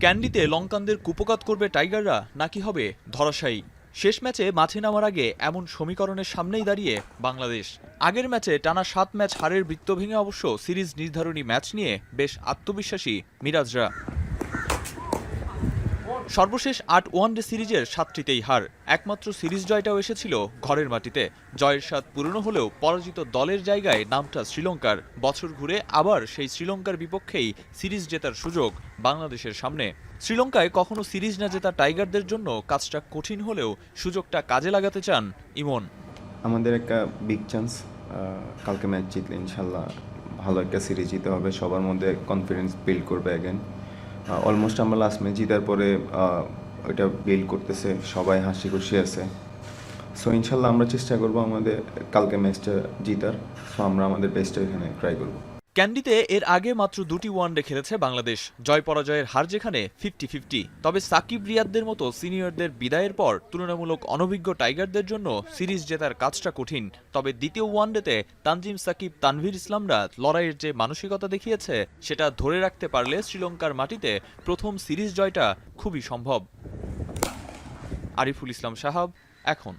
ক্যান্ডিতে লঙ্কানদের কুপোকাত করবে টাইগাররা নাকি হবে ধরাশায়ী? শেষ ম্যাচে মাঠে নামার আগে এমন সমীকরণের সামনেই দাঁড়িয়ে বাংলাদেশ। আগের ম্যাচে টানা ৭ ম্যাচ হারের বৃত্ত ভেঙে অবশ্য সিরিজ নির্ধারণী ম্যাচ নিয়ে বেশ আত্মবিশ্বাসী মিরাজরা। সর্বশেষ ৮ ওয়ানডে সিরিজের ৭টিতেই হার। একমাত্র সিরিজ জয়টাও এসেছিল ঘরের মাটিতে। জয়ের স্বাদ পুরনো হলেও পরাজিত দলের জায়গায় নামটা শ্রীলঙ্কার। বছর ঘুরে আবার সেই শ্রীলঙ্কার বিপক্ষেই সিরিজ জেতার সুযোগ বাংলাদেশের সামনে। শ্রীলঙ্কায় কখনো সিরিজ না জেতা টাইগারদের জন্য কাজটা কঠিন হলেও সুযোগটা কাজে লাগাতে চান ইমন। আমাদের একটা বিগ চান্স, কালকে ম্যাচ জিতলে ইনশাল্লাহ ভালো একটা সিরিজ জিতে হবে, সবার মধ্যে কনফিডেন্স বিল্ড করবে অ্যাগেন। অলমোস্ট আমরা লাস্ট ম্যাচ জিতার পরে ওইটা বিল্ড করতেছে, সবাই হাসি খুশি আছে। সো ইনশাল্লাহ আমরা চেষ্টা করবো আমাদের কালকে ম্যাচটা জিতার। সো আমরা আমাদের বেস্টটা এখানে ট্রাই করবো। ক্যান্ডিতে এর আগে মাত্র ২টি ওয়ানডে খেলেছে বাংলাদেশ। জয় পরাজয়ের হার যেখানে 50-50। তবে সাকিব রিয়াদদের মতো সিনিয়রদের বিদায়ের পর তুলনামূলক অনভিজ্ঞ টাইগারদের জন্য সিরিজ জেতার কাজটা কঠিন। তবে দ্বিতীয় ওয়ানডেতে তানজিম সাকিব, তানভীর ইসলামরা লড়াইয়ের যে মানসিকতা দেখিয়েছে সেটা ধরে রাখতে পারলে শ্রীলঙ্কার মাটিতে প্রথম সিরিজ জয়টা খুবই সম্ভব। আরিফুল ইসলাম সাহাব, এখন।